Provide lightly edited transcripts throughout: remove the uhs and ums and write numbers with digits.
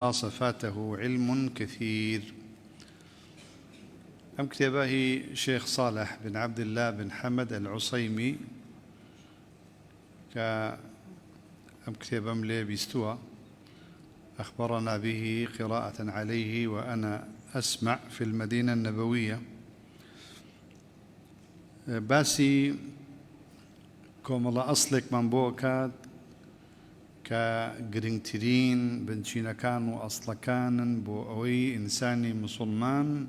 فاته علم كثير. أم كتابه شيخ صالح بن عبد الله بن حمد العصيمي كأم كتابه ملي بيستوى أخبرنا به قراءة عليه وأنا أسمع في المدينة النبوية. باسي كوملا أصلك من بوكات كجرينترين بنشينا كان وأصل كان بوأوي إنساني مسلمان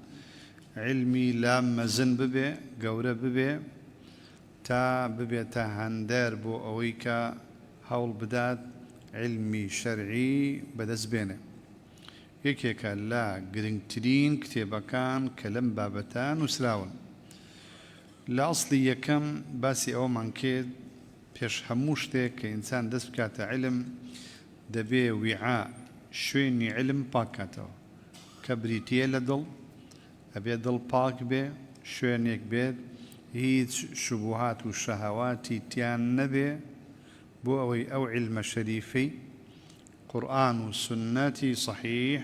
علمي لام مزن ببي قورة ببي تا ببي تا هندار بوأوي كهول بدات علمي شرعي بدس بينه يكيكا لا جرينترين كتابا كان كلم بابتان وسلاون لا أصلي يكم باسي أو منكيد پیش هەموو شتێک کە ئینسان دەست بکاتە علم دەبێ ویعاء شوێنی علم پاک کاتەوە کە بریتیە لە دڵ ئەبێ دڵ پاک بێ شوێنێک بێت هیچ شوبهات و شەهەواتی تیان نەبێ بۆ ئەوەی ئەو علمە شەریفەی قورئان و سنەتی صحیح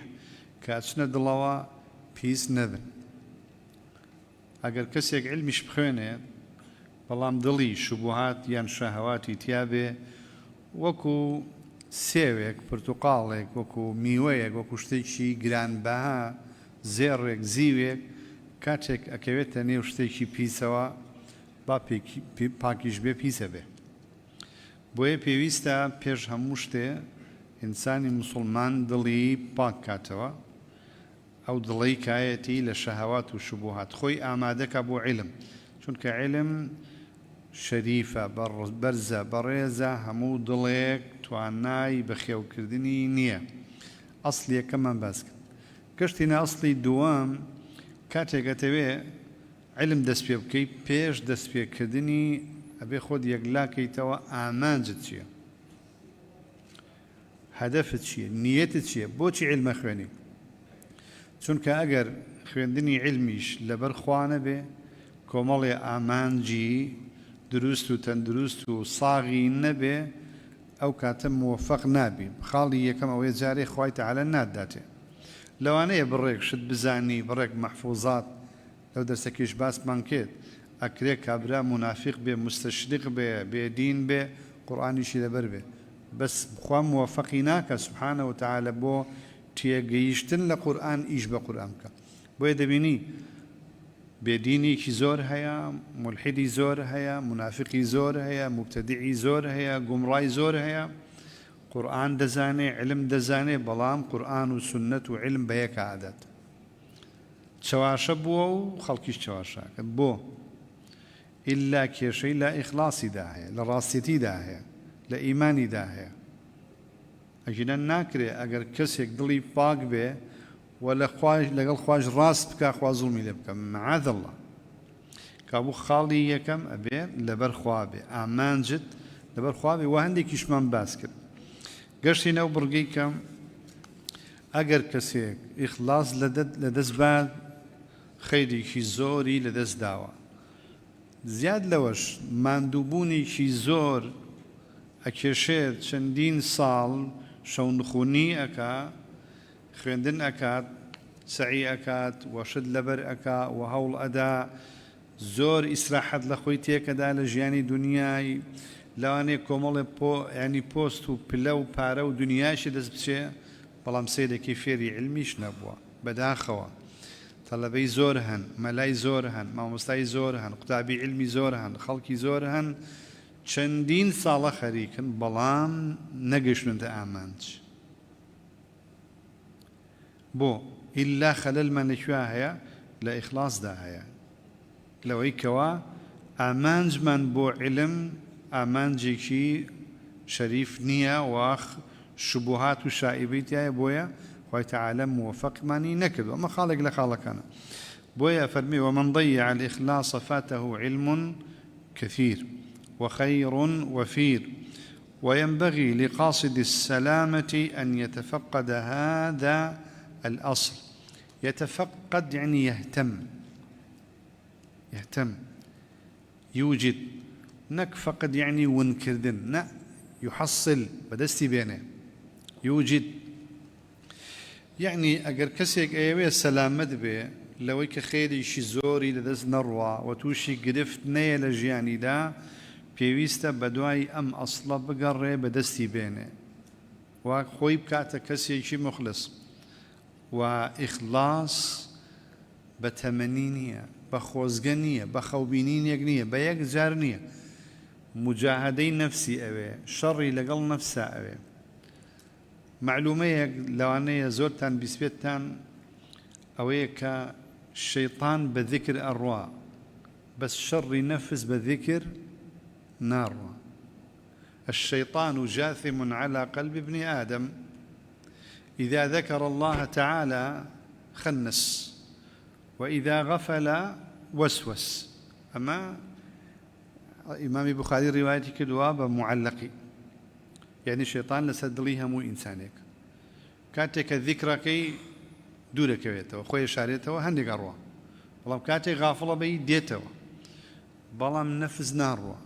کە ئەچنە دڵەوە پیس نەبن. ئەگەر کەسێک علمیش بخوێنێت بەڵام دڵی شوبهات یان شەهەواتی تیابێ وەکو سێوێک پرتوقاڵێک وەکو میوەیەک وەکو شتێکی گرانبەها زێڕێک زیوێک کاتێک ئەکەوێتە نێو شتێکی پیسەوە با پاکیش بێ پیسە بێ. بۆیە پێویستە پێش هەموو شتێ ئینسانی موسڵمان دڵی پاک کاتەوە ئەو دڵی کایەتی لە شەهەوات و شوبهات خۆی ئامادەکە بۆ علم چونکە علم شەریفە بەرزە بەڕێزە هەموو دڵێک توانای بەخێوکردنی نییە. ئەسڵ یەکەمان باس کرد. گەشتینە ئەسڵی دووەم کاتێک ئەتەوێ علم دەست پێ بکەی پێش دەست پێکردنی ئەبێ خۆت یەکلاکەیتەوە ئامانجت چییە؟ هەدەفت چییە؟ نیەتت چییە؟ بۆچی علمە خوێنی؟ چونکە ئەگەر خوێندنی علمیش لەبەر خوا نەبێ کۆمەڵێ ئامانجی دروست و تەندروست و ساغی نەبێ ئەو کاتە موفق نابی. خاڵی یەکەم ئەوەیە جارێ خوای تەعالە ناداتێ. لەوانەیە بڕێک شت بزانی بڕێک مەحفوظات لەو دەرسەکەیش باسمان کرد ئەکرێ کابرا منافق بێ مستەشرق بێ بێدین بێ قورئانیشی لەبەر بێ بەس خوا موفقی ناکە سوبحانە وتەعالە بۆ تێگەیشتن لە قورئان ئیش بە قورئان بکە. بۆیە دەبینی بێدینێکی زۆر هەیە، مولحیدی زۆر هەیە، منافقی زۆر هەیە، مبتەدیعی زۆر هەیە، گومڕای زۆر هەیە. قورئان دەزانێ علم دەزانێ بەڵام قورئان و سنەت و علم بە یەک عادەت چەواشە بووە و خەڵکیش چەواشاکە بۆ ئیلا کێشەی لە ئیخلاسیدا هەیە لە ڕاستیەتیدا هەیە لە ئیمانیدا هەیە. ئەگینە ناکرێ ئەگەر کەسێک دڵی پاک بێ و لەگەڵ خوای ڕاست بکە خوا زوڵمی لێ بکە معاذ الله. کابوو خاڵی یەکەم ئەبێ لەبەر خوا بێ ئامانجت لەبەر خوا بێ و هەندێکیشمان باس کرد. گەشتی نەو بڕگەی کەم ئەگەر کەسێک ئیخلاس لەدەست بات خەیرێکی زۆری لەدەست داوە. زیاد لەوەش ماندووبوونێکی زۆر ئەکێشێت چەندین ساڵ شەونخوونی ئەکا خوێندن ئەکات سعی ئەکات وەشت لەبەر ئەکا و هەوڵ ئەدا زۆر ئیسراحەت لە خۆی تێکەدا لە ژیانی دنیای لەوانەیە کۆمەڵێ ینی پۆست و پلە و پارە و دنیاشی دەست بچێ بەڵام سەیرێکی فێری علمیش نەبووە. بەداخەوە تەڵەبەی زۆر هەن، مەلای زۆر هەن، مامۆستای زۆر هەن، قوتابی علمی زۆر هەن، خەڵکی زۆر هەن چەندین ساڵە خەریکن بەڵام نەگەیشتونەتە ئامانج. بۆ ئیلا خەلەلمان لەکوێ هەیە؟ لە ئیخلاسدا هەیە لەوەی کەوا ئامانجمان بۆ علم ئامانجێکی شەریف نییە و شوبهات و شائبەی تایە بۆیە خوای تەعالە موفقمانی نەکردو. ئەمە خاڵێک لە خاڵەکانە. بۆیە فەرمی ومن ضيع الإخلاص فاته علم كثير وخير وفير وينبغي لقاصد السلامة أن يتفقد هذا الأصل. يتفقد يعني يهتم يوجد نك فقد يعني ونكردن نا يحصل بدستي بينه يوجد يعني أجر كسيك أيوة سلامت به لو خيري شي زوري لدز نروى وتوشي قرفت نيل جياني دا بيويستا بدواي أم أصلا بقرر بدستي بينه وخوي بكاتا كسي شي مخلص وإخلاص بتمنينية بخوزقنية بخوبينين يقنية بيك جارنية مجاهدين نفسي أوي شري لقل نفسه أوي معلومة لو أني زورتان بسبيتان أويك الشيطان بذكر أرواح بس شر ينفس بذكر نار الشيطان جاثم على قلب ابن آدم إذا ذكر الله تعالى خنس وإذا غفل وسوس أما إمام البخاري روايتي كدواب معلقي يعني الشيطان لسدليها مو إنسانك كاتك ذكرك دورك بيته وخوي شاريته هندق أروى بلام كاتك غافلة بي ديته بلام نفذ نار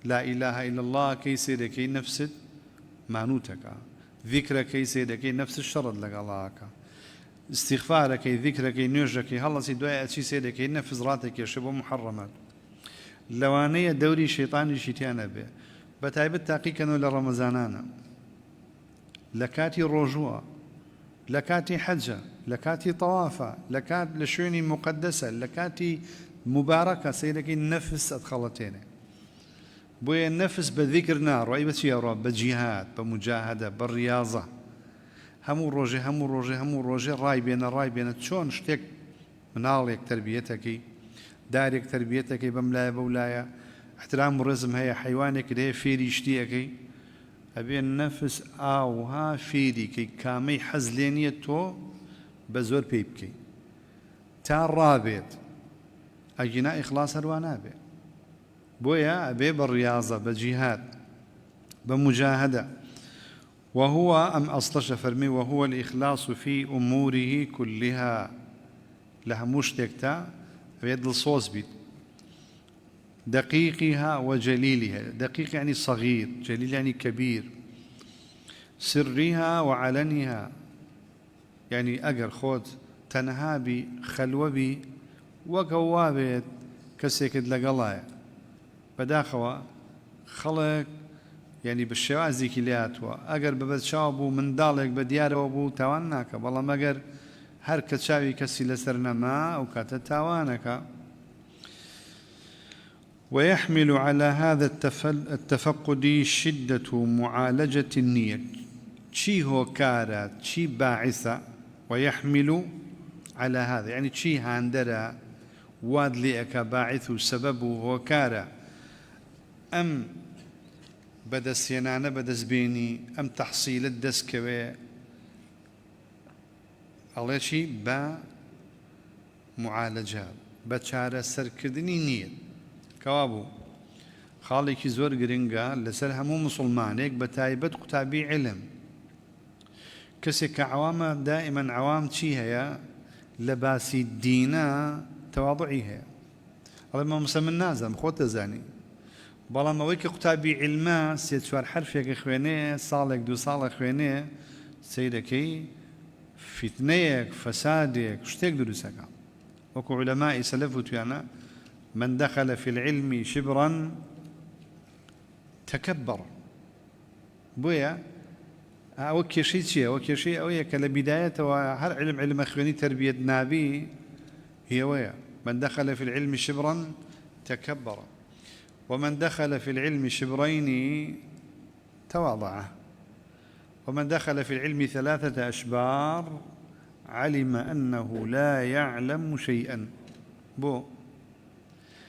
لا إله إلا الله كي سيدك نفسد مانوتك ذكرك كي سيدك نفس الشرط لك الله استغفارك ذكرك نيوجك هلا سيدواء أشي سيدك نفذ راتك يشبه محرمات لوانية دوري شيطاني شيتانا به بتعبت تحقيقا لرمضانانا لكاتي رجوع لكاتي حجة لكاتي طوافة لكات لشوني مقدسة لكاتي مباركة سيدك النفس أدخلتين بوي النفس بذكر نار وأي بس يا رب بجهاد بمجاهدة بالرياضة همو روجي راي بين شون شتك منالك تربيتك دارك تربيتك بملايا بولايا احترام الرزم هي حيوانك ده فيري شتيك أبي النفس ها فيري كي كامي حزلينية تو بزور بيبكي تا رابط أجينا إخلاص أروانابي بويا أبي بالرياضة بجهاد بمجاهدة وهو أم أصلش فرمي وهو الإخلاص في أموره كلها لها مشتكتا بيد الصوص بيت دقيقها وجليلها دقيق يعني صغير جليل يعني كبير سرها وعلنها يعني أجر خود تنهابي خلوبي وقوابت كسيكد لقلايا بداخوا خلق يعني بالشوازي كليات وأجر ببد شابو من دالك بديار وابو تواناك والله ما أجر هر كتشاوي كسي لسرنا ما أو كتتوانك ويحمل على هذا التفقد شدة معالجة النية شي هو كارا شي باعثة ويحمل على هذا يعني شي هاندرا واد لئك باعث سببه هو كارا أم بدس ينانا بدس بيني أم تحصيل الدسكوي الله شي با معالجة بچارة سركردني نية كوابو خالك زور جرينجا لسر همو مسلمانك بتايبت قتابي علم كسك عوام دائما عوام شي هي لباسي الدينا تواضعي هي الله ما مسمى النازم خوت زاني بلا ما ويك قتابي علما سيد شوار حرف يك خوينه صالك دو صالك خوينه سيدكي فتنيك فسادك شتيك دروسك وكو علماء سلفوا تيانا من دخل في العلم شبرا تكبر بويا وكي شيء أو يك لبداية وهر علم أخواني تربية نابي هي ويا من دخل في العلم شبرا تكبر ومن دخل في العلم شبرين تواضع ومن دخل في العلم 3 أشبار علم أنه لا يعلم شيئا بو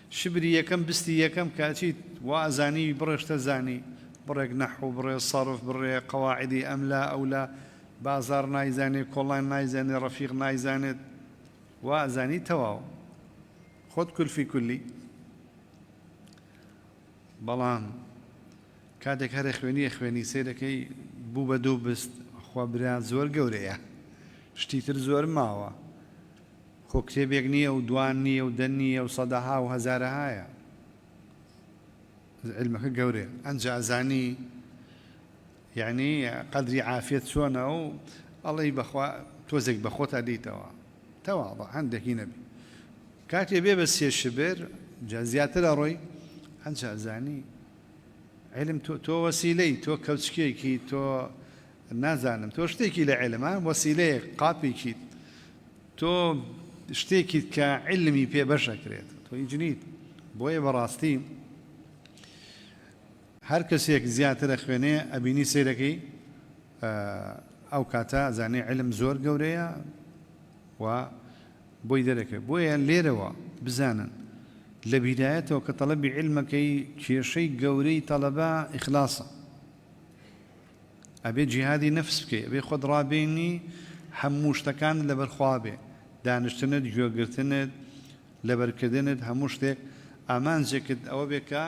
شبري يكم بستي يكم كاتيت وأزاني بريش تزاني بريك نحو بريك صرف بريك قواعدي أم لا أو لا بازار نايزاني كولان نايزاني رفيق نايزاني وأزاني تواو خد كل في كلي بلان كادك هر اخواني سيدكي بو بدو بست أخوة بريان زور قوريا شتيتر زور ماوا خو كتابێک نییە و دوان نییە و دە نییە و سەدەها و هەزارەهایە علمەکە گەورەیە ئەنجا ئەزانی یعنی قەدری عافیەت چۆنە و الله بخوا توزك بخوت ديتوا تواضع عندك نبي كاتي بي بس الشبر جازيات الروي انت زاني علم تو وسيلي تو كوتشكي تو نازانم تو شتيكي لعلم وسيلة قابي كي تو شتيكي كعلمي بي بشكريت تو يجنيت بوي براستي هر کەسێک زیاتر خوێنێ ئەبینی سەیرەکەی ئەو کاتە زانێ علم زۆر گەورەیە و بۆی دەرەکە بۆیە لێرەوە بزانن لە بیدایەتەوە کە تەڵەبی علمەکەی کێشەی گەورەی تەڵەبە ئیخلاسە ئەبێ جیهادی نەفس بکەی ئەبێ خۆت ڕابێنی هەموو شتەکان لەبەرخوا بێ دانیشتنت گوێگرتنت لەبەرکردنت هەموو شتێک ئامانجێکت ئەوە بێ کە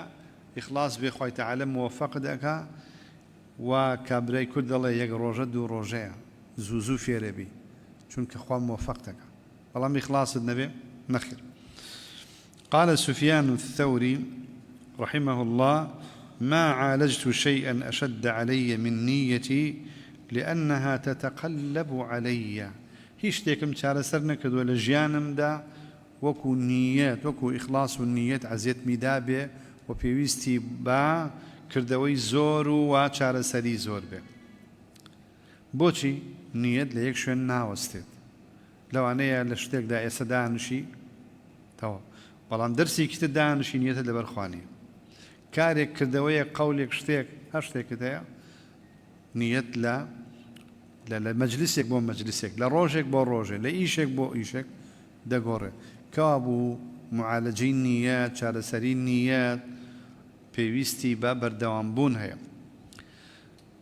إخلاص بخوي تعالى موفق دكا وكابري كل الله يجروجه دو روجه زوزو في ربي شنك خوان موفق دكا والله إخلاص النبي نخير قال سفيان الثوري رحمه الله ما عالجت شيئا أشد علي من نيتي لأنها تتقلب علي هيش تيكم تشار سرنا كدو لجيانم دا وكو نيات وكو إخلاص والنيات عزيت ميدابه و پێویستی بە کردەوەی زۆر و چارەسەری زۆر بێ بۆچی نیەت لە یەک شوێن ناوەستێت لەوانەیە لە شتێکدا ئێستا دانشی تەواو بەڵام دەرسێکی تر دانشی نیەتە لەبەرخوانێ کارێک کردەوەیە قەولێک شتێک هەر شتێکت هەیە نیەت لە مەجلیسێک بۆ مەجلیسێک لە ڕۆژێک بۆ ڕۆژێک لە ئیشێک بۆ ئیشێک دەگۆڕێ کەوا بوو معالجەی نیەت چارەسەری نیەت پێویستی بە بەردەوامبوون هەیە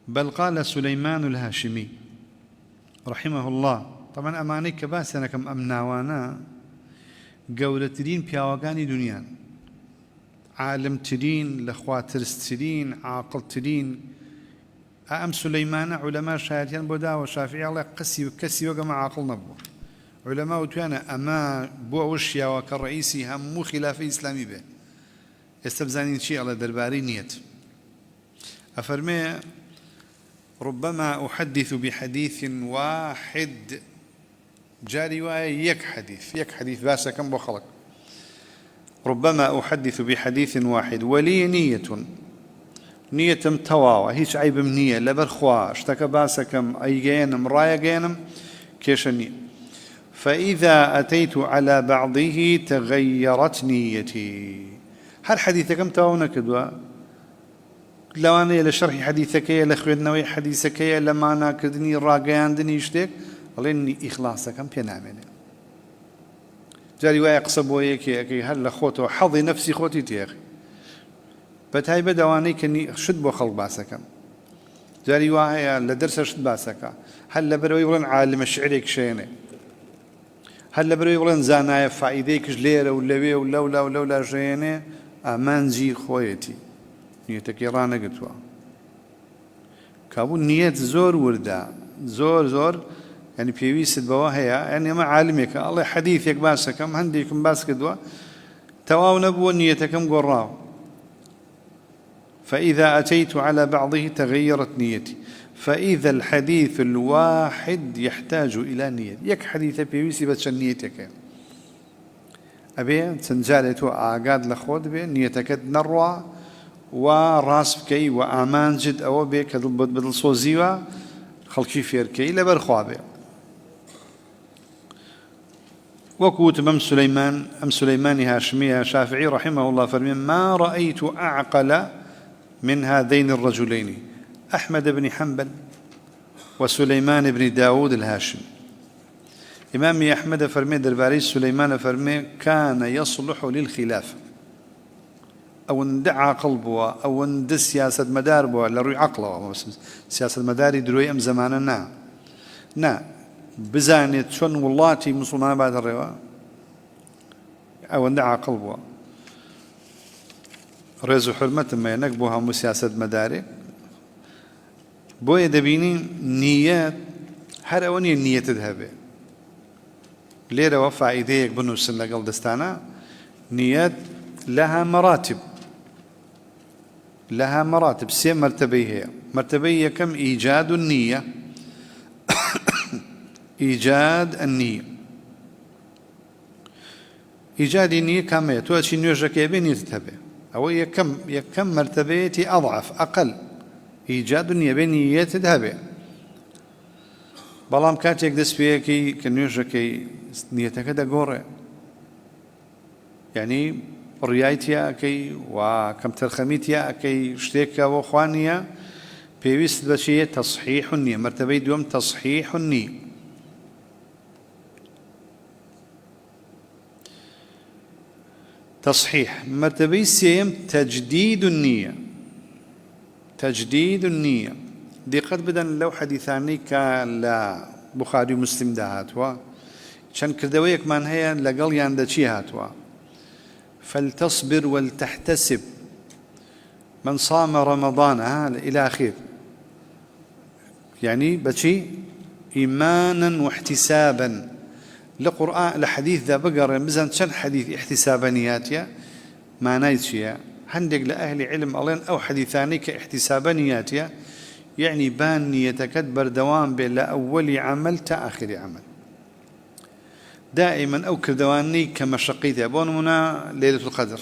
بل قال سليمان الهاشمي رحمه الله طبعا ئەمانەی کە باسیانەکەم ئەم ناوانە گەورەترین پیاوەکانی دنیان عالمترین لەخواترسترین عاقڵترین ئەم سلەیمانە عولەما شایەتیان بۆ داوە شافعی ئەڵێ کەسی وەگەمە عاقڵ نەبووە علماء وتوانا أما بوشيا وكالرئيسي هم خلافة إسلامي به استبزانين شيء على درباري نيت أفرمي ربما أحدث بحديث واحد جاري يك حديث باسا كم بخلق ربما أحدث بحديث واحد ولي نية تواوى هيش عيب من نية لبرخوا اشتكى باسا كم أي جينم رايا جينم كيش النية فإذا أتيت على بعضه تغيرت نيتي هل حديثكم تاونا كدوا لو أنا لشرح حديثك يا لخوينوي حديثك يا لما أنا كدني راجعان دني يشتك الله إني إخلاصكم بينامني جاري واي قصب وياك هل لخوته حظي نفسي خوتي تياخي بتهاي بدواني كني شد بخلق باسكم جاري واي لدرس شد باسكا هل لبروي ولن عالم الشعريك شيني هل لبروي ولن زانايا فائديك جليرة ولا ولا جيني أمان زي خويتي نيتك يرانا قتوا كابو نيت زور وردا زور يعني بيويس البواهية يعني ما عالمك الله حديثك باسكم هنديكم باس كدوا تواو نبو نيتكم قراو فإذا أتيت على بعضه تغيرت نيتي فإذا الحديث الواحد يحتاج إلى نية يك حديث بيويسي بس نيتك أبي تنجالتو أعقاد لخود بي نيتك نروى وراس بكي وأمان جد أو بك بدل صوزيوا خلقي فيركي لبرخوابه وكوت أم سليمان هاشمية شافعي رحمه الله فرمي ما رأيت أعقل من هذين الرجلين أحمد بن حنبل وسليمان بن داود الهاشمي إمامي أحمد فرمي درباري سليمان فرمي كان يصلح للخلافة أو ندعى قلبه أو ند سياسة مداربه لروي عقله سياسة مداري دروي أم زماننا بزانت شون واللاتي مسلمان بعد الرواء أو ندعى قلبه رزو حرمة ما ينقبوها مسياسة مداري بويا دبيني نيات هر أوني النية تذهبه ليرة وفا إيديك بنو سنة قل دستانا نيات لها مراتب سي مرتبة هي كم إيجاد النية إيجاد النية. إيجاد النية كما توأتي نيوجك يبين يتتبع أو يكم مرتبتي أضعف أقل إيجاد النية بنية تذهب بەڵام کاتێک دەست پێیەکەی کە نوێژەکەی نیەتەکە دەگۆڕێ یعنی ڕیای تیاکەی و کەم تەرخەمی تیاکەی شتێکە بۆ خوا نییە پێویست بە چیە تەصحیح النیە مرتبەی دووەم تەصحیح النیە تصحيح مرتبة سيم تجديد النية تجديد النية دي قد بدن لو حديثاني كلا بخاري ومسلم ده هاتوا شان كردويك من هي لقل ياند شي هاتوا فلتصبر ولتحتسب من صام رمضان إلى آخر يعني بشي إيمانا واحتسابا لقرآن لحديث ذا بقر مزن شن حديث احتسابانياتيا ما نايتشيا عندك لأهل علم ألين أو حديثاني كاحتسابانياتيا يعني بان يتكدبر دوام بين أول عمل تا آخر عمل دائما أو كردواني كمشقيتي أبون منا ليلة القدر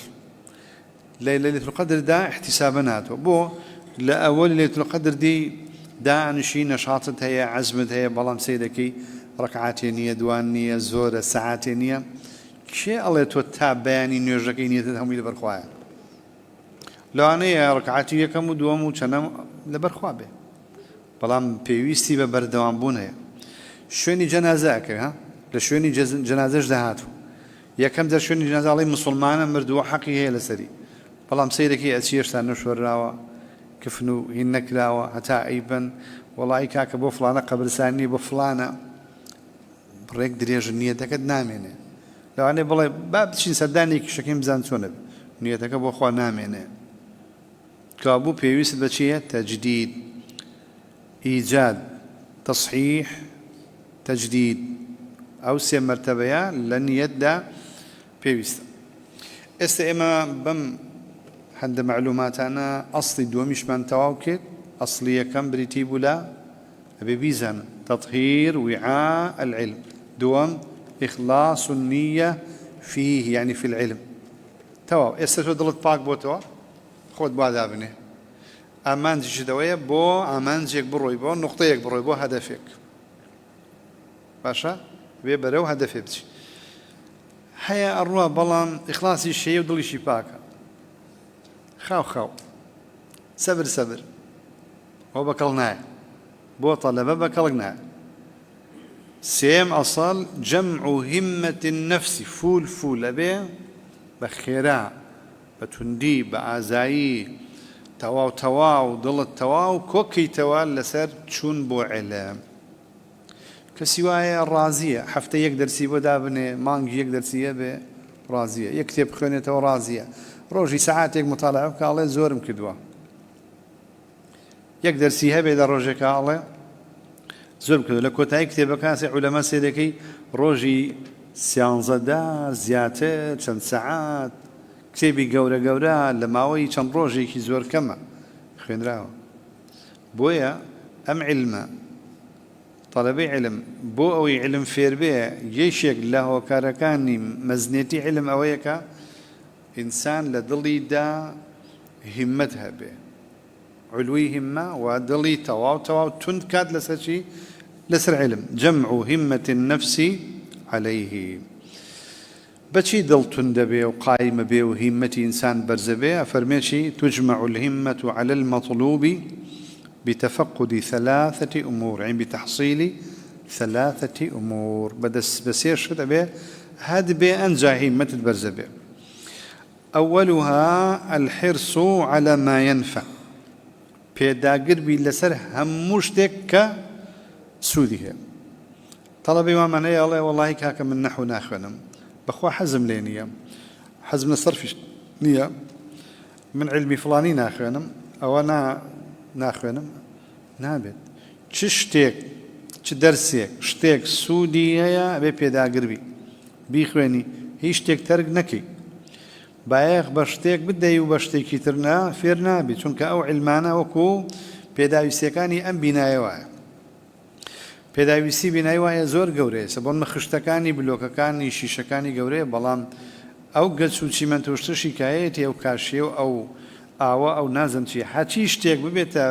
ليلة القدر دا احتسابانات بو لأول ليلة القدر دي دا نشي نشاطت هي عزمت هي بلام سيدكي ركعتين دوانية زورة ساعتين شيء الله توتاب بياني نيوجكي نيته هم لبرخواه لو أنا ركعتي كم دوام وشنا لبرخواه به بلام بيويستي ببردوام بونه شوني جنازة ها لشوني جنازة جدهاتو يا كم در شوني جنازة عليه مسلمان مردوا حقي هي لسري بلام سيدكي أشير سانوشور راوا كفنو هنك راوا حتى أيبا والله كاك بو فلانة قبر ساني بو فلانة بريك دريج نيتك نامينه لو أنا بالله باب شيء صدقني شكيم زانتونه نيتك بو خوا نامينه كابو بيويس بشيء تجديد إيجاد تصحيح تجديد أو سي مرتبة لن يدى بيويس استئما بم حد معلومات أنا أصلي دومش من تواكد أصلية كم بريتيب لا أبي بيزان تطهير وعاء العلم دوم إخلاص النية فيه يعني في العلم توا استشهد ضلت باك بو توا خود بعد ابنه امان جدويه بو امان جيك بروي بو نقطه يك بروي بو هدفك باشا بيبرو هدفك حيا الروح بلان اخلاصي الشيء وضل شي باكا خاو صبر هو بكلنا بو طلبه بكلنا سيم أصل جمع همة النفس فول أبي بخيرا بتندي بأعزائي تواو ضل التواو كوكي توال لسر تشون بو علم كسوايا الرازية حفتة يقدر سيبو دابني مانج يقدر سيبه رازية يكتب خونته رازية روجي ساعات يك مطالعة كالله زورم كدوا يقدر سيبه إذا روجي كالله زۆر بکەوە لە کۆتایی کتێبەکان عولەما سێدەکەی ڕۆژی سیانزەدار زیاتر چەند سەعات کتێبی گەورە لە ماوەی چەند ڕۆژێکی زۆر کەمە خوێنراوە بۆیە ئەم عیلمە طەلەبەی عیلم بۆ ئەوەی عیلم فێر بێ یەکێک لە هۆکارەکانی مەزنێتی عیلم ئەوەیە کە ئینسان لە دڵیدا هیممەت هەبێ علوي همة ودلي تواو تند كاد لسرشي لسر علم جمع همة النفس عليه بشي دل تند بي وقايم بي وهمة إنسان برزبي أفرميشي تجمع الهمة على المطلوب بتفقد ثلاثة أمور يعني بتحصيل ثلاثة أمور بسير شد بي هاد بي أنجا همة البرزبي أولها الحرص على ما ينفع پێداگر بی لەسەر هەموو شتێک کە سوودی هەیە تەڵەبی وامانەیە ئەڵێ وەڵاهی کاکە من نەحو ناخوێنم بەخوا حەزم لێ نییە حەزم لە سەرفیش نییە من علمی فڵانی ناخوێنم ئەوە ناخوێنم نابێت چ شتێک چ دەرسێک شتێک سوودی هەیە ئەبێ پێداگر بی بیخوێنی هیچ شتێک تەرک نەکەی بايخ بشتيك بدي وبشتيكي ترنا فيرنا بيتون كأو علمانا وكو بيداوي سيكاني أم بناية واعي پێداویستی بینایی وایە زۆر گەورەیە سەبەڵمە خشتەکانی بلۆکەکانی شیشەکانی گەورەیە بەڵام ئەو گەچ و چیمەنتۆشتە شیکایەتی ئەو کاشیە و ئەو ئاوە ئەو نازم چی هەچی شتێک ببێتە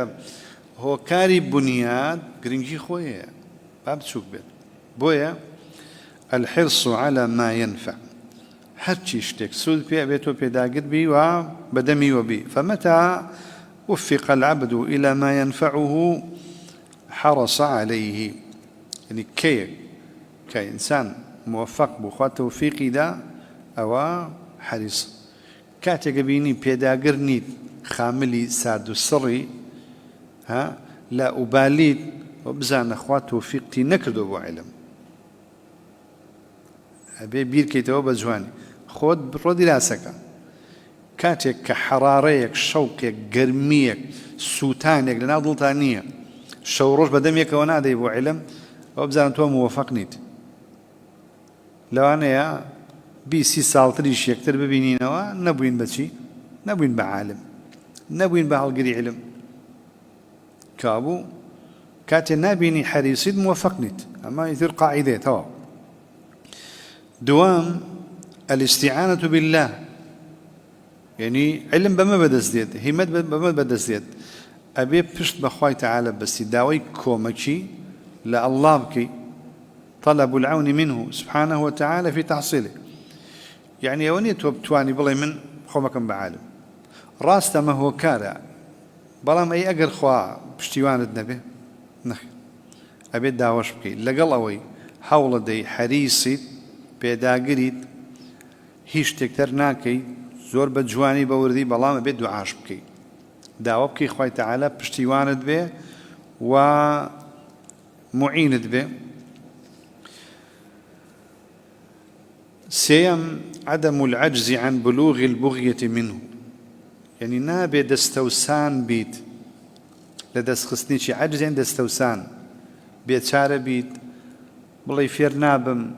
هۆکاری بنیاد گرنگی خۆیە با بچووک بێت بۆیە الحرص على ما ينفع هەرچی شتێک سود پێ ئەبێتۆ پێداگت بی و بەدەمیوە بی فمتى وفق العبد إلى ما ينفعه حرص عليه يعني كإنسان موفق بخوا توفيقي دا أو حريص كاتك بيني بيداقر نيت خاملي ساد السري ها لا أباليت وبزان أخوة توفيقتي نكردو بو علم أبي بير كيتو بجواني خود برودي راسك كاتك كحراريك شوقك قرميك سوتانك لنا ضلطانية شوروش بدميك ونادي بو علم وبزان تو موفق نيت لو أنا بيسي سالتريش يكتر ببينينوا نبوين بشي نبوين بعالم نبوين بهالقري علم كابو كاتي نابيني حريصيد موفق نيت أما يثير قاعدة توا دوام الاستعانة بالله يعني علم بما بدس ديت همت بما بدس ديت أبي بشت بخواي تعالى بس داوي كومكي لا الله بكي طلب العون منه سبحانه وتعالى في تحصيله يعني يوني تواني بلي من خومكم بعالم راست ما هو كارع بلام أي أجر خوا بشتيوان النبي نخ أبي داوش بكي لقل أوي حول دي حريصي بيداقريد هيش تكتر ناكي زور بجواني بوردي بلام أبي دعاش بكي داوا بكي خواي تعالى بشتيوان به ومعين به سيم عدم العجز عن بلوغ البغية منه يعني نابي دستوسان بيت لدست خصنيشي عجز عند دستوسان بيت شارة بيت والله يفير نابم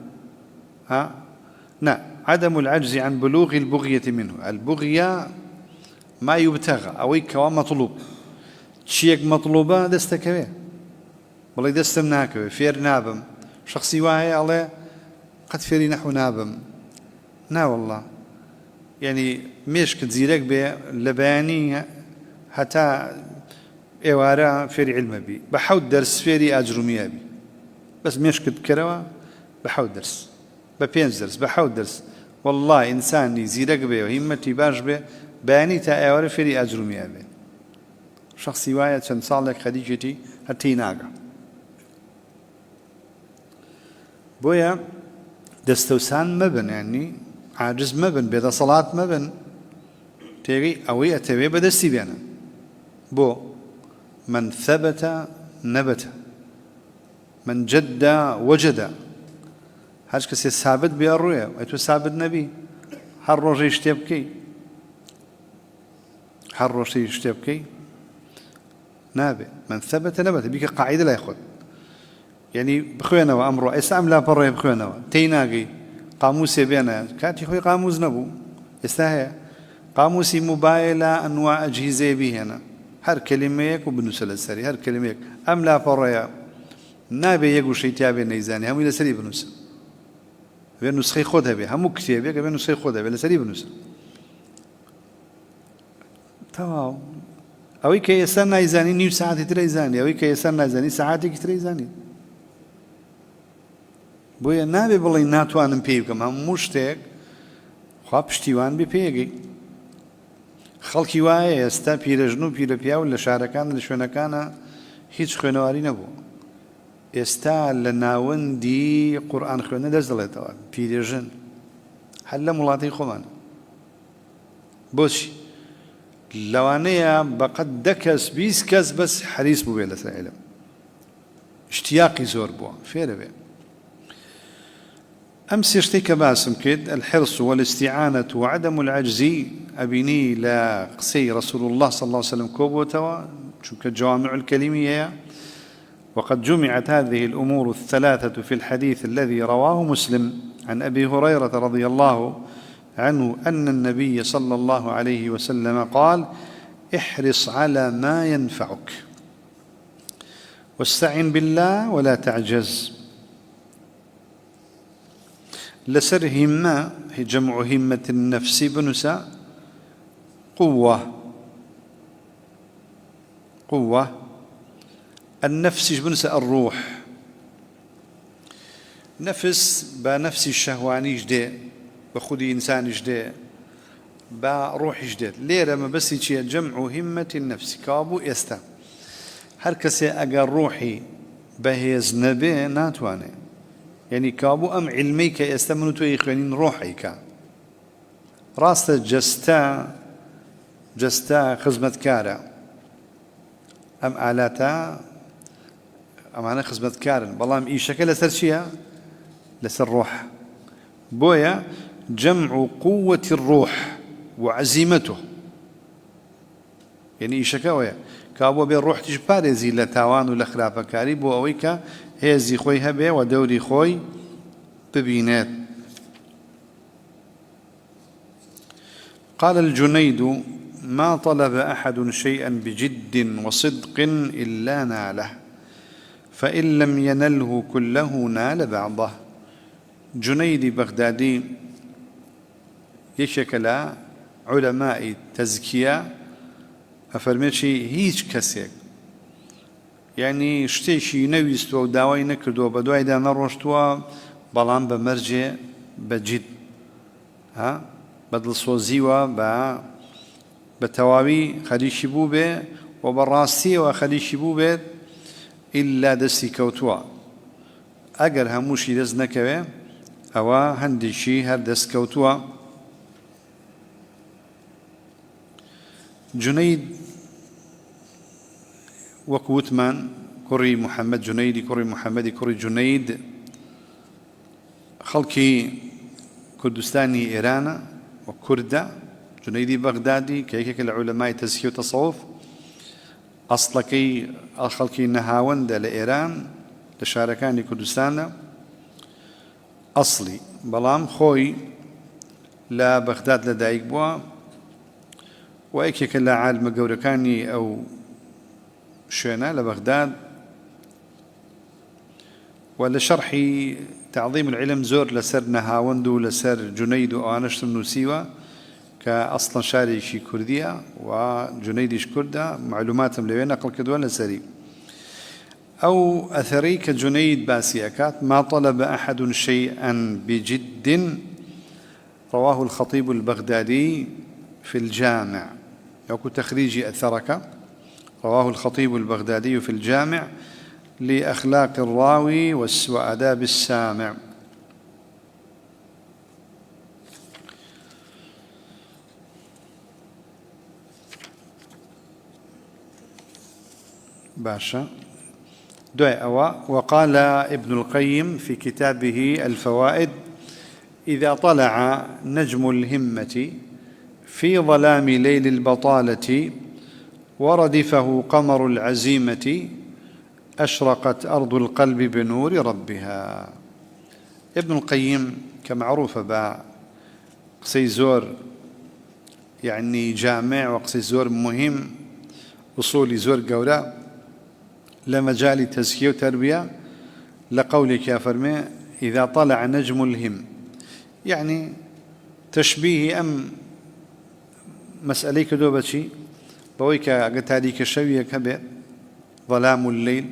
ها لا عدم العجز عن بلوغ البغية منه البغية ما يبتغى أو كوا مطلوب شيء مطلوبة دستكوي والله دستم ناكوي فير نابم شخصي واهي عليه قد فيري نحو نابم نا والله يعني مش كتزيرك بلباني حتى إوارا فيري علم بي بحاول درس فيري أجرمي بي بس مش كتكروا بحاول درس ببينز درس بحاول درس والله إنسان يزيرك بي وهمتي باش بي باني تا إوارا فيري أجرمي بي شخصي وايا چند صالك خديجتي هتي ناقا بويا دستوسان مبن يعني عاجز مبن بيدا صلاة مبن تيجي أوي أتوي بدستي بيانا بو من ثبت نبت من جد وجد هاش كسي ثابت بيرويا ويتو ثابت نبي هر روجي يشتبكي هر روجي يشتبكي نابي من ثبت نبت بيك قاعدة لا ياخذ يعني بخوينا وأمره إسلام لا برا بخوينا تيناقي قاموسي بينا كاتي خوي قاموس نبو استهي قاموسي موبايلة أنواع أجهزة به هنا هر كلمة وبنوصل السري هر كلمة أم لا برا نابي يقول شيء تابع نيزاني هم إلى سري بنوصل بين نسخة خدها به هم كتير بين نسخة خدها به لسري بنوصل تمام أوي كي يسنا يزاني نيو ساعات تريزاني أوي كي يسنا يزاني ساعات تريزاني بويا نابي بڵێ ناتوانم پێی بکەم هەموو شتێک خوا پشتیوان بێ پێگەی خەڵکی وایە ئێستا پیرەژن و پیرەپیا و لە شارەکان لە شوێنەکانە هیچ خوێنەواری نەبووە ئێستا لە ناوەندی قورئان خوێنە دەست دەڵێتەوە پیرەژن هەر لە وڵاتی خۆمانە بۆچی لەوانەیە بەقەد 10 کەس 20 کەس بەس حەریص بووبێ لەسەر عیلم اشتیاقی زۆر بووە فێرە بێ أمس يشتيك باسم كد الحرص والاستعانة وعدم العجز أبيني لا قسي رسول الله صلى الله عليه وسلم كوبوتوا شو كجوامع الكلمية وقد جمعت هذه الأمور الثلاثة في الحديث الذي رواه مسلم عن أبي هريرة رضي الله عنه أن النبي صلى الله عليه وسلم قال احرص على ما ينفعك واستعن بالله ولا تعجز. لسر همة هي جمع همة النفس بنسا قوة النفس بنسا الروح. نفس بنفس الشهواني جدي بخودي إنسان جدي بروح جدي ليرة ما بس يجي جمع همة النفس كابو يستا هر كسي أجر روحي بهيز نبي ناتواني يعني كابو أم علميك يستمنوا تويخونين روحيك راست جستا خزمت كارا أم آلاتا أمانة خزمت كارن بلام إيشك لسر شيا لسر روح بويا جمع قوة الروح وعزيمته يعني إيشك ويا كابو بين روح تجبارزي لتاوان ولا خلافة كاري بو أويكا هيزي خوي هبه ودوري خوي ببينات. قال الجنيد ما طلب أحد شيئا بجد وصدق إلا ناله فإن لم ينله كله نال بعضه. جنيد بغدادي يشكل علماء تزكية أفرميشي هيج كسيك يعني شتيشي نويستوا وداوي نكردوا بدواي دا نروشتوا بلان بمرجع بجد بدل صوزيوا بتواوي خليشي بوبه وبالراستي وخليشي بوبه إلا دستي كوتوا أجر هموشي دز نكوه أو هندشي هر دست كوتوا. جنيد وكوتمان كوري محمد جنيدي كوري محمدي كوري جنيد خلقي كردستاني إيرانا وكردة جنيدي بغدادي كيك العلماء تزكية وتصوف أصلكي خلقي نهاوند لإيران لشاركاني كردستان أصلي بلام خوي لا بغداد لدايق بوا وأيكيك لا عالم قوركاني أو شينا لبغداد ولشرحي تعظيم العلم زور لسر نهاوندو لسر جنيد وآنشت النوسيوة كأصلا شاريشي كردية وجنيديش كردة معلوماتهم لوين أقل كدوان لسري أو أثري كجنيد باسيكات ما طلب أحد شيئا بجد. رواه الخطيب البغدادي في الجامع يقول تخريجي أثرك. رواه الخطيب البغدادي في الجامع لأخلاق الراوي وآداب السامع. باشا وقال ابن القيم في كتابه الفوائد إذا طلع نجم الهمة في ظلام ليل البطالة وردفه قمر العزيمة أشرقت أرض القلب بنور ربها. ابن القيم كمعروف قصي زور يعني جامع وقصي زور مهم أصولي زور قوراء لمجال تزكية وتربية لقولك يا فرمي إذا طلع نجم الهم يعني تشبيه أم مسأليك دوبتشي بويك قتاليك الشوية كبير ظلام الليل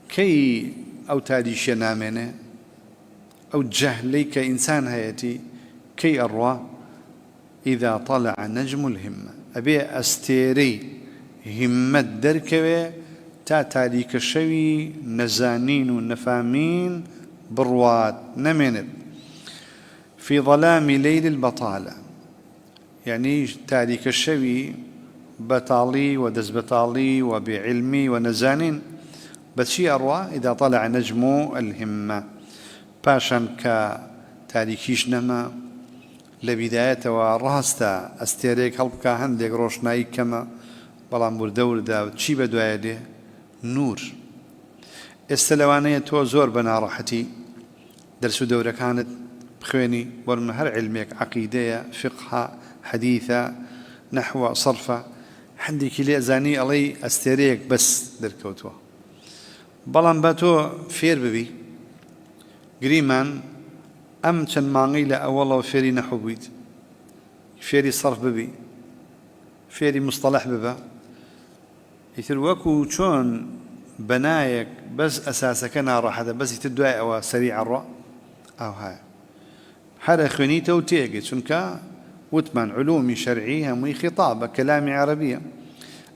كي أو تاديش نامنه أو جهليك إنسان هيتي كي أروى إذا طلع نجم الهمة أبي أستيري همة دركوي تا تاريك الشوي نزانين ونفامين بروات نمند في ظلام ليل البطالة يعني تاريك الشوي بطالي ودز بطالي وبعلمي ونزانين بس شي أروى إذا طلع نجم الهمة باشا كتاريكيش نما لبداية وراستا استيريك هلبك هندك روشناي كما بلان بردور دا تشي بدوايده نور استلوانية تو زور بنا راحتي درسو دورة كانت بخويني ورن هر علمك عقيدة فقه حديثة نحو صرفة حدي كلي أزاني علي أستريك بس دركوتوا بەڵام بە تۆ فێر ببی گریمان ئەم چەند مانگەی لە ئەوەڵەوە فێری نەحو بوویت فێری سەرف ببی فێری مستەلەح ببە ئیتر وەکو چۆن بەنایەک بەس ئەساسەکە ناڕەحەتە بەس ئیتر دوای ئەوە سەریع ڕۆ ئەو هەیە هەرە خوێنیتە و تێگەی چونکە وتمان علومی شەرعی هەمووی خیتابە کەلامی عەرەبیە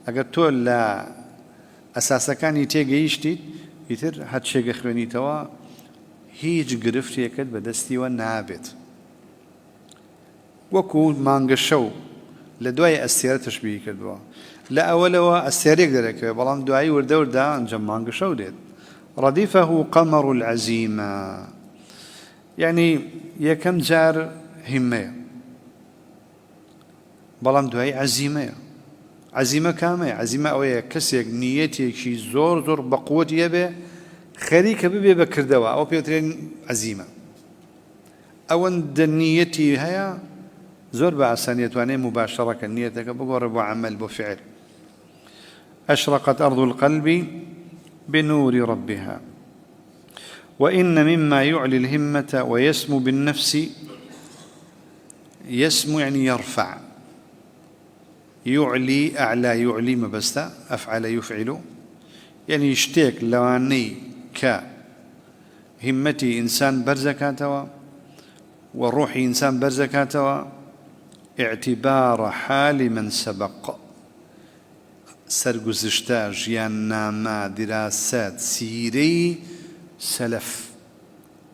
ئەگەر تۆ لە ئەساسەکانی تێگەیشتیت ئیتر هەر شتێکە خوێنیتەوە هیچ گرفتێکت بەدەستیوە نابێت وەکو مانگە شەو لە دوای ئەستێرە تەشبیهی کردووە لە ئەوەلەوە ئەستێرێک دەرەکەوێت بەڵام دوایی وردە وردە ئەنجەم مانگە شەو دێت ردیفه قەمەڕ العەزیمە یعنی یەکەم جار هیممەیە بەڵام دوایی عەزیمەیە عەزیمە کامەیە عەزیمە ئەوەیە کەسێک نیەتێکی زۆر زۆر بەقووت هەبێ خەریکە ببێ بەکردەوە ئەوە پێوترێن عەزیمە ئەوەندە نیەتی هەیە زۆر بە ئاسانی توانێ مباشرەکە نیەتەکە بگۆڕێ بۆ عەمەل بۆ فعل أشرقت أرض القلب بنور ربها وإن مما يعلي الهمة ويسمو بالنفس يسمو يعني يرفع يعلي أعلى يعلي مبستا أفعل يفعل يعني يشتيك لواني كهمتي إنسان برزكاتوا وروحي إنسان برزكاتوا اعتبار حال من سبق سرگزشتا ژیاننامە دراسات سیرەی سەلەف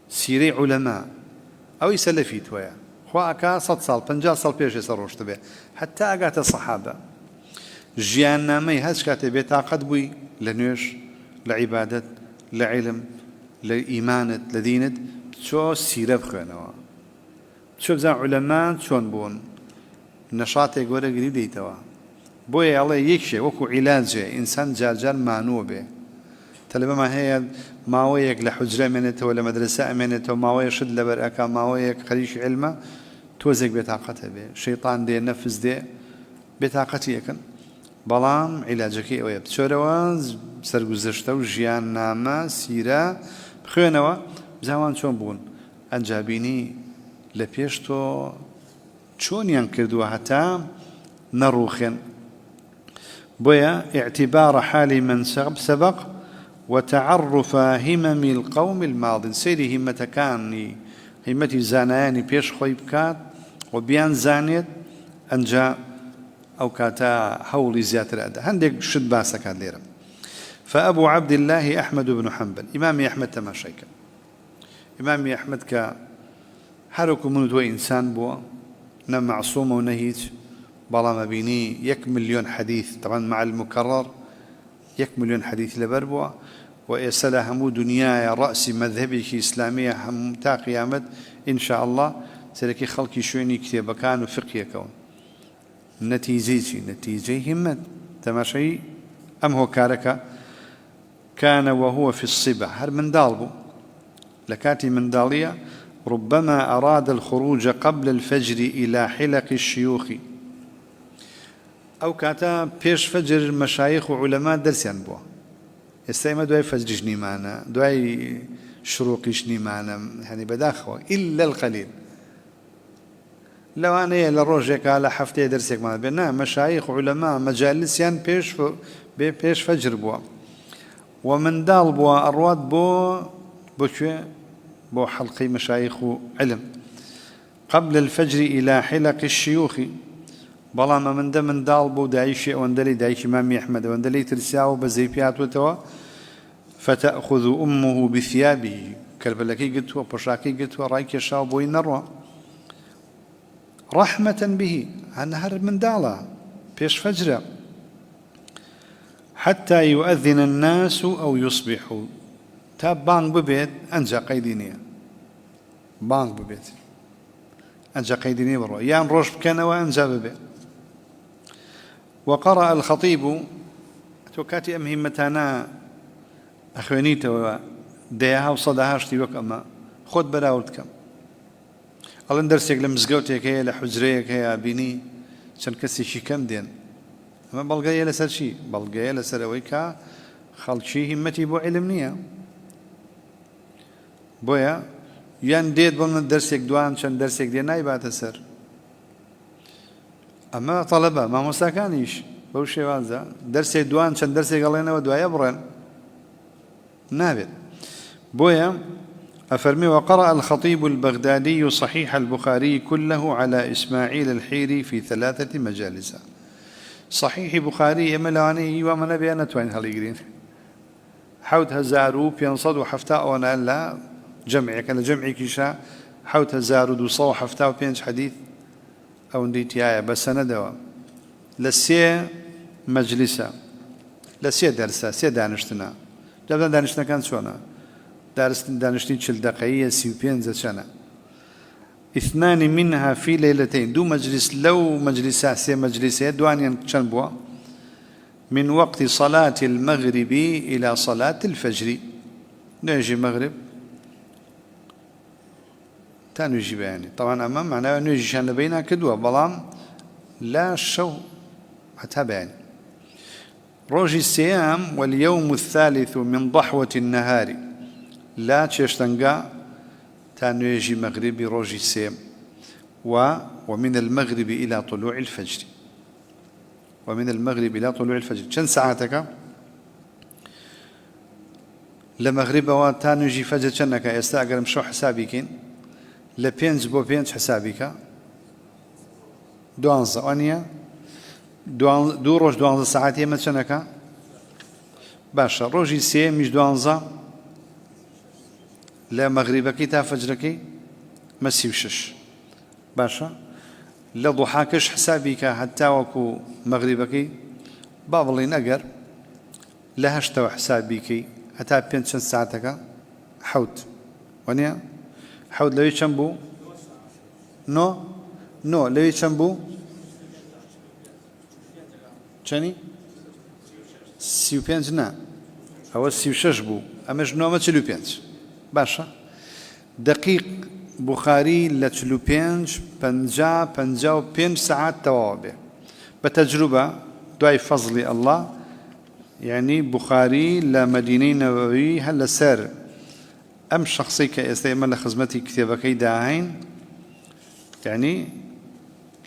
سیرەی عولەما ئەوەی سەلەفی تۆیە خوا ئەکا 100 ساڵ 50 ساڵ پێش ئێستا ڕۆشتە بێ حتا ئەگاتە سەحابە ژیاننامەی هەچ کاتێ بێتاقەت بووی لە نوێژ لە عیبادەت لە عیلم لە ئیمانت لە دینت چۆ سیرە بخوێنەوە چۆ بزان عولەما چۆن بوون نەشاتێک وەرەگری دەیتەوە بۆیە ئەڵێ یەکشێ وەکو عیلاجێ ئینسان جارجار مانووە بێ تەلەبەمان هەیە ماوەیەک لە حوجرە ئەمێنێتەوە لە مەدرسە ئەمێنێتەوە ماوەیە شت لەبەر ئەکا ماوەیەک خەریکی عیلمە تۆزێک بێتاقەتە بێ شەیطان دێ نەفس دێ بێتاقەتی یەکەن بەڵام عیلاجەکەی ئەوەیە بچۆرەوە سەرگوزەشتە و ژیاننامە سیرە بخوێنەوە بزاوان چۆن بوون ئەنجابینی لە پێش تۆ چۆنیان کردووە هەتا نەڕوخێن بۆیە اعتبار حال من سبق وتعرف همم القوم الماضين سيري همتكاني همتي زانياني بيش خوي بكات وبيان زانيت أنجا أو كاتا حولي زياتر أدا هندك شد باسك هالليرة فأبو عبد الله أحمد بن حنبل إمامي أحمد تماشيك إمامي أحمد كحركوا من دو إنسان بو معصوم ونهيج بلا ما بيني 1,000,000 حديث طبعا مع المكرر 1,000,000 حديث لبربوا وإسلا همو دنيا رأس مذهبي إسلامية هم تا قيامت إن شاء الله سلكي خلقي شويني كتاب كان وفقه كون نتيجة همت تماشي أم هو كاركا كان وهو في الصبا هر من دالبو لكاتي من دالية ربما أراد الخروج قبل الفجر إلى حلق الشيوخ أو كاتا بيش فجر مشايخ وعلماء درسيان بوا يستيما دواي فجرش نيمانا دواي شروقش نيمانا يعني بداخوا إلا القليل لو أنا لروجك على حفتي درسك ما بينا مشايخ وعلماء مجالسيان بيش فجر بوا ومن دال بوا أرواد بو حلقي مشايخ علم قبل الفجر إلى حلق الشيوخ بلا ما من دال بو دايشي واندلي دايشي مامي أحمد واندلي ترساو بزيبيات وتوا فتأخذ أمه بثيابه كالبلكي قلتوا بشاكي قلتوا رايك يشاو بوي نروى رحمة به هنهر من دالا بيش فجرة حتى يؤذن الناس أو يصبحوا تاب بانك ببيت أنجا قيدينية بانك ببيت أنجا قيدينية بروا يان روش بكنا وأنجا ببيت وقرأ الخطيب توكاتي أمهمتانا أخوانيته ديها وصدها اشتيوك أما خود براولتكم ألان درسيك لمزقوتك هي لحجريك هي بيني شان كسي شي كم دين أما بلغاية لسر شي بلغاية لسر ويكا خەڵکی هیمەتی بۆ علم نییە بۆیە یان دێت بۆ من دەرسێک دوان چەند دەرسێک دێ نایباتە سەر ئەمە تەڵەبە مامۆستاکانیش بەو شێوازە دەرسێک دوان چەند دەرسێک گەڵێنەوە دوایە بڕێن نابێت بۆیە أفرمي وقرأ الخطيب البغدادي صحيح البخاري كله على إسماعيل الحيري في 3 مجالس صحيح بخاري ملاني ومن بيانا توين هاليجرين حوت هزارو بينصد وحفتاء وانا لا جمعي كان جمعي كيشا حوت هزارو دوصا وحفتاء وبينش حديث أو نديتيايا بس أنا دوا لسي مجلسة لسي درسة سي دانشتنا لابد دانشتنا كان شونا دانشتين 40 دقيقة 35 سنة 2 منها في ليلتين دو مجلس لو مجلسات سي مجلسات دوانيا شنبوا من وقت صلاة المغرب إلى صلاة الفجر نجي مغرب تانجي بياني طبعا أمام معناه نجي شان بينا كدوا بلام لا شو حتى بياني روج الصيام واليوم الثالث من ضحوة النهار لا تشتنقا تانيجي مغربي روجي السيم ومن المغرب إلى طلوع الفجر ومن المغرب إلى طلوع الفجر كم ساعتك لمغرب وتانيجي فجر كنك يستأجر مشو حسابيكين لبينز بو بينز حسابك دوانزا أنيا دو روج دوانزا ساعات يمت كنك باشا روجي السيم مش دوانزا لا مغربك تا فجرك مسي شش باشا لا ضحاكش حسابك حتى وكو مغربك بابلي نقر لا هشتو حسابك حتى بينشن ساعتك حوت ونيا حوت لو يشنبو نو لو يشنبو چني سيو بينج نا هو سيو شش بو اما شنو ما تشلو بينج باشا دقيق بخاري لتلو بينج بنجا وبينج ساعات توابع بتجربة دعي فضل الله يعني بخاري لمدينة نبوي هلا سر أم شخصي كاستعمال لخدمتي كتابك داعين يعني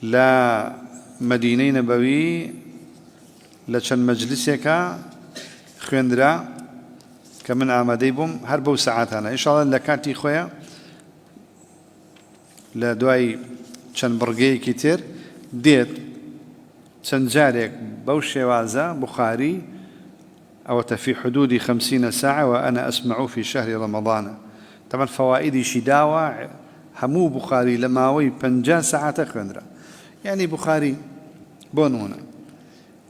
لا مدينة نبوي لشان مجلسك خويندرا كمن عمدي بوم هربو ساعات أنا إن شاء الله لكاتي خويا لدواي شن برجي كتير ديت شن جارك بوشي وازا بخاري أو في حدود 50 ساعة وأنا أسمع في شهر رمضان طبعا فوائدي شداوة همو بخاري لماوي 50 ساعة خندرة يعني بخاري بونونا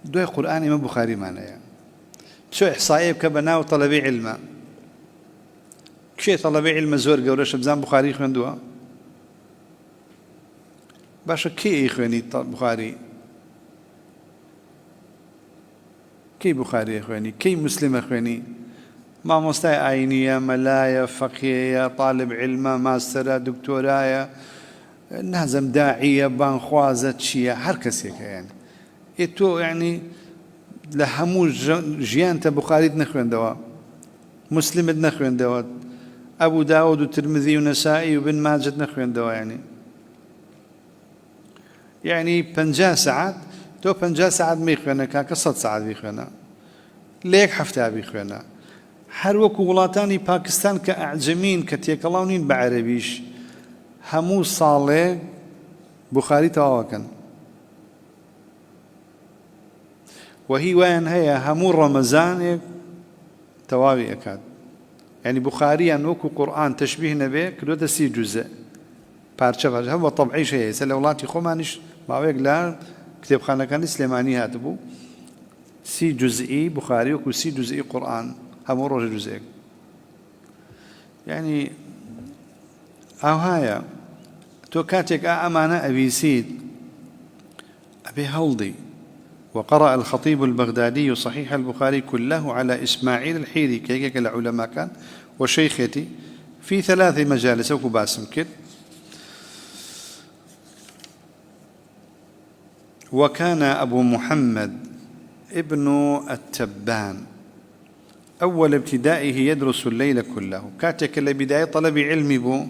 دوي قرآني ما بخاري معنا يعني شو إحصائية كبناء وطلبي علم كشي طلبي علم زور قولش بزان بخاري خندوها باشا كي إخواني بخاري كي بخاري إخواني كي مسلم إخواني ما مستوى عينية ملايا فقهية طالب علم ماستر دكتورايا نهزم داعية بانخوازة شيء هركسيك يعني إتو يعني لهمو جيان بخاري نخوين دوا مسلم نخوين دوا أبو داود والترمذي ونسائي وبن ماجه نخوين دوا يعني 50 ساعات تو 50 ساعات ميخوينا كاكا 100 ساعات بيخوينا ليك حفتها بيخوينا هر وكو ولاتاني باكستان كأعجمين كتيكلاونين بعربيش همو صالح بخاري تواكن وهي وين هي همو رمضان تواوي أكاد يعني بخاري أنوكو قرآن تشبيه نبي كدو تسي جزء بارشة هو طبعي شيء سلولاتي خمانش ما ويق لا كتاب خانة كان سليماني هاتبو سي جزئي بخاري وكو سي جزئي قرآن همو رجل جزئي يعني أو هايا تو كاتك أمانة أبي سيد أبي هولدي وقرأ الخطيب البغدادي صحيح البخاري كله على إسماعيل الحيري كيك العلماء كان وشيختي في 3 مجالس وكو باسم كده وكان أبو محمد ابن التبان أول ابتدائه يدرس الليل كله كاتك لبداية طلب علمي بو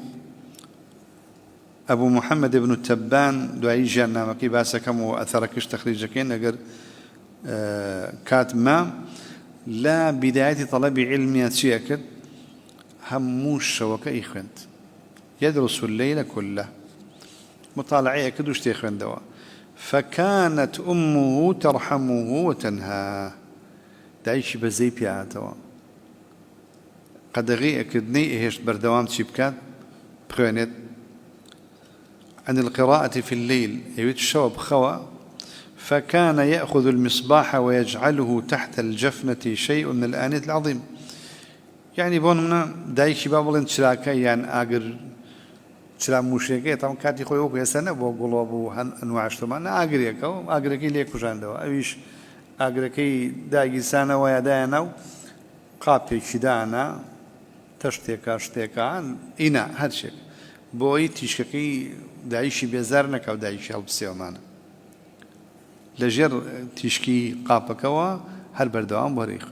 أبو محمد بن التبان دعي جانا مكي باسكم وأثركش تخريجكين أقر كاتما لا بداية طلب علمي أتشيكت هموش وكأي خنت يدرس الليل كله مطالعية كدوش تيخن دوا فكانت أمه ترحمه وتنهاه دايش بزي بيعاتوا قد غي أكدني إيش بردوام تشيبكات بخوانت عن القراءة في الليل يويت الشوب خوا فكان يأخذ المصباح ويجعله تحت الجفنة شيء من الآنية العظيم يعني بونمنا دايش بابلن شراكا يعني آقر شرا موشيكي طبعا كاتي خوي وكو يسنة بو قلوبو أنواع اشتمان آقريكو آقريكي ليكو جاندوا أويش آقريكي دايقي سانا ويا دايناو قابي شدانا تشتيكا شتيكا إنا هرشيك بوي تيشكي دايشي بيزارنك أو دايشي هلبسيو معنا لجر تيشكي قابكوا هل بردوام بريخ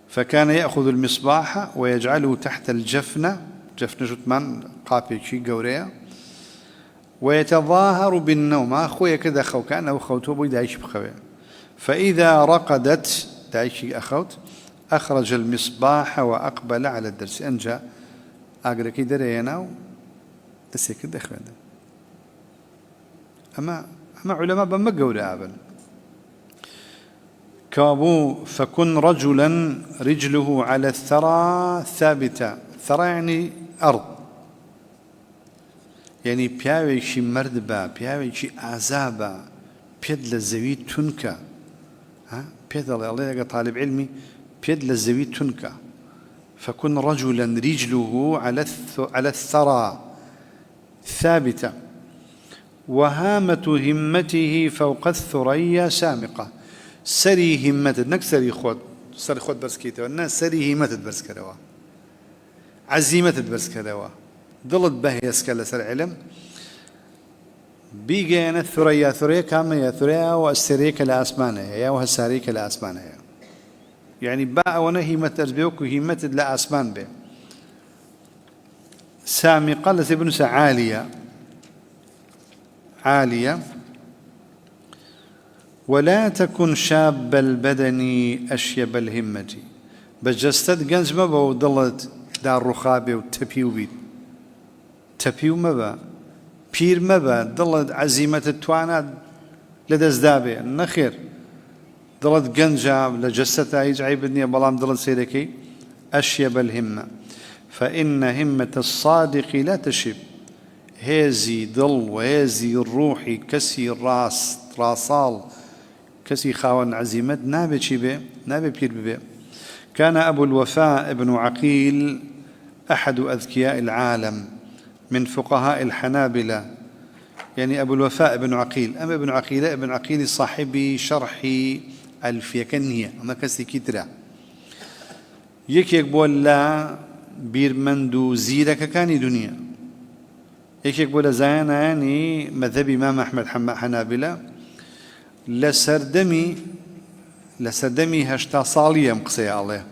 فكان يأخذ المصباح ويجعله تحت الجفنة جفنة جتمان قابي شي قوريا ويتظاهر بالنوم أخويا كذا خو كأنه خوته بوي دايش بخويا فإذا رقدت دايشي أخوت أخرج المصباح وأقبل على الدرس أنجى أقرأ درينا دسيك الدخل أما علماء بما قولوا أبن كابو فكن رجلا رجله على الثرى ثابتة ثرى يعني أرض يعني بياويشي مردبا بياويشي عذابا بيد للزوي تنكا بيد الله طالب علمي بيد للزوي تنكا فكن رجلا رجله على الثرى ثابتة وهامة همته فوق الثريا سامقة سري همته نك سري خود برس كيتوا الناس سري همته برس كدوا عزيمة برس كدوا ضلت بهيس كلا سر علم بيجي أنا ثريا كامية ثريا والسريك الأسمانة يا وهالسريك الأسمانة يعني باء وانا همة أربيوك وهمة لا أسمان به سامقة لتبنس عالية ولا تكن شاب البدن أشيب الهمة بجستد جنز مبا وضلت دار رخابة وتبيو بيت تبيو مبا بير مبا ضلت عزيمة التوانات لدزدابة نخير ضلت جنجا لجستها يجعي بدنيا بلام ضلت سيركي أشيب الهمة فإن همة الصادق لا تشب هذي ضل وهذي الروحي كسي راسال كسي خاون عزيمة نابي شبه نابي بير ببه كان أبو الوفاء ابن عقيل أحد أذكياء العالم من فقهاء الحنابلة يعني أبو الوفاء ابن عقيل أما ابن عقيل صاحبي شرحي ألفية كنية أما كسي كترة يك بولا بيرمندو زيرك كاني دنيا يك بولا زانا يعني مذهب إمام أحمد حنابلة لسردمي هشتا صالية مقصي عليه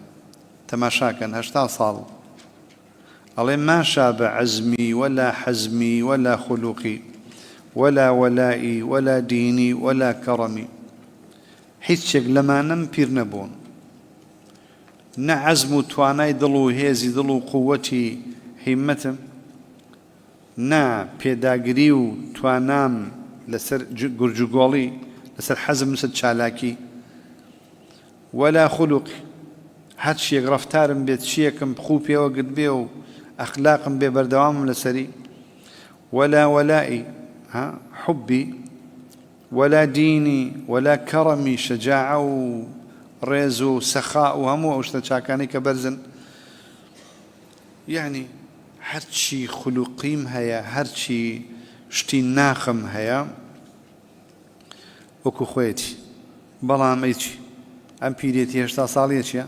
تماشاكن هشتا صال عليه ما شاب عزمي ولا حزمي ولا خلقي ولا ولائي ولا ديني ولا كرمي حيث لما نمبير نبون نعزم تواناي ضلو هيزي ضلو قوتي همتم نا بيداغريو توانام لسر جرجوغولي لسر حزم مسد شالاكي ولا خلق هاد شي غرفتارم بيت شيكم بخوبي وقد بيو أخلاقم ببردوام لسري ولا ولائي حبي ولا ديني ولا كرمي شجاعة وريزو سخاء وهمو واشتشاكاني كبرزن يعني هرشي خلقيم هيا هرشي شتي ناخم هيا وكو خويتي بلام ايتي ام بيديتي هشتا صاليتي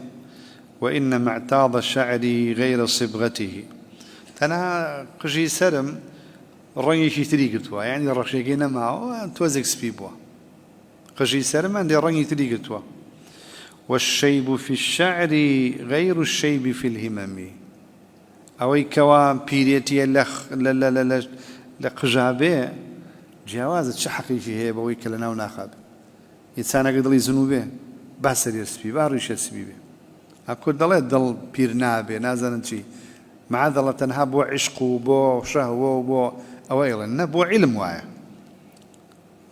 وإنما اعتاض الشعر غير صبغته تنا قجي سرم الرنجي شي تريقتوا يعني الرشيقين معه توزك سبيبوا قجي سرم عندي الرنجي تريقتوا والشيب في الشعر غير الشيب في الهمم أو كوا بيريتي لقجابه جواز شحقي فيه بوي كلنا وناخاب إنسان قد لي ذنوبه باسر يسبي بارش يسبي أكو ضل بيرنابه نازنتي مع ذلك تنها بو عشق وبو شهوة وبو أويلا بو علم وايا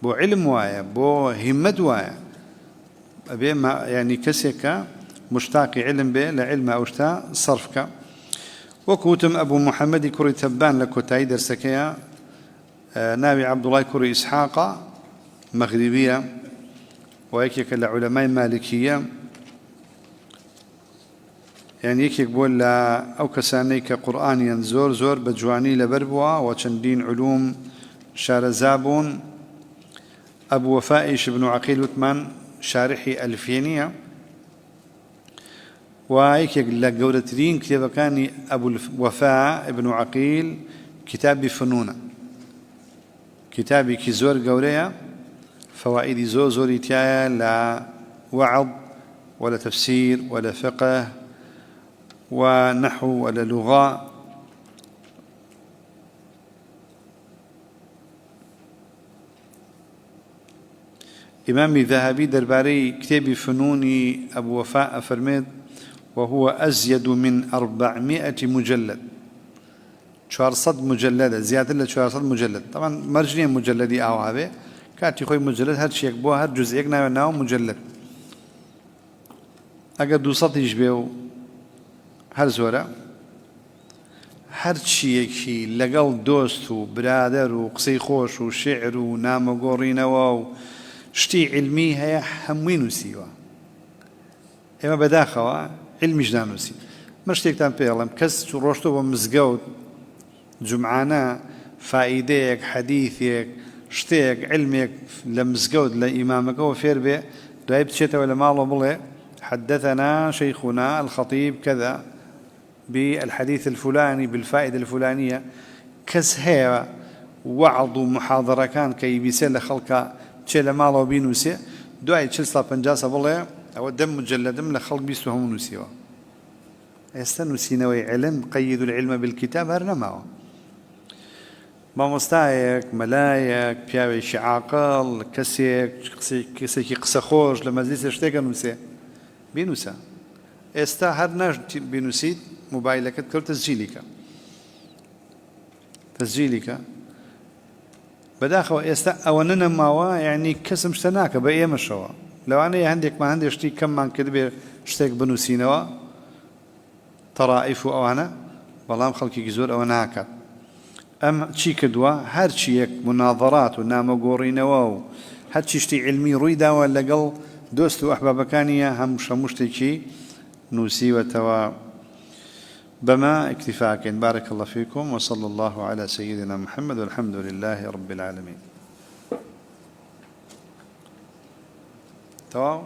بو علم وايا بو همت وايا أبي ما يعني كسيك مشتاق علم به لعلم أوشتا صرفك وكوتم أبو محمد كري تبان لكوتاي درسكيا ناوي عبد الله كري إسحاق مغربية ويكيك العلماء مالكية يعني يكيك بقول أو كسانيك قرآنيا زور زور بجواني لبربوا وشندين علوم شارزابون أبو وفائش بن عقيل وثمان شارحي ألفينية وهيك لجورترين كتاب كان أبو الوفاء ابن عقيل كتاب فنونة كتابي كزور جوريا فوائد زوري تايا لا وعظ ولا تفسير ولا فقه ونحو ولا لغة إمامي ذهبي درباري كتاب فنوني أبو وفاء فرميد وهو أزيد من 400 مجلد 400 مجلد زيادة ل 400 مجلد طبعا مرجني مجلدي أو هذا كاتي خوي مجلد هر شيء بوه هر جزء ناو مجلد أجد 200 يشبهه هر زورا هر شيء لقال دوست وبرادر وقصي خوش وشعر ونام وقورين واو شتي علمي هي همين وسيوا إما بداخوا علمي جنانوسي مشتيك تام بيرلم كس روشتو بمزجود جمعانا فائديك حديثك شتيك علمك لمزجود لإمامك وفير به دايب شتا ولا ماله بله حدثنا شيخنا الخطيب كذا بالحديث الفلاني بالفائدة الفلانية كس هي وعظ محاضرة كان كي بيسال خلق شيء ماله بينوسي دعاء شلصة بنجاسة بالله أو دم مجلدم لخلق بيسوهم نسيوا يستنوسينوي علم قيدوا العلم بالكتاب هرنماو ما مستايك ملايك بياوي شعاقل كسيك قسخوش لما زيس اشتاق نوسي بينوسا استا هرناش بينوسيد موبايلك تكل تسجيلك بداخل استا أولنا ماوا يعني كسم اشتناك بأي مشوا لو أنا عندك ما عندي اشتي كم من كذب اشتاق بنوسينوا طرائف أو أنا والله خلقي جزور أو ناكت أم شي كدوا هر شيء مناظرات ونام قورين واو هر شيء علمي رويدا ولا قل دوست وأحباب كانية هم مشتكي نوسي وتوا بما اكتفاك بارك الله فيكم وصلى الله على سيدنا محمد والحمد لله رب العالمين. تمام.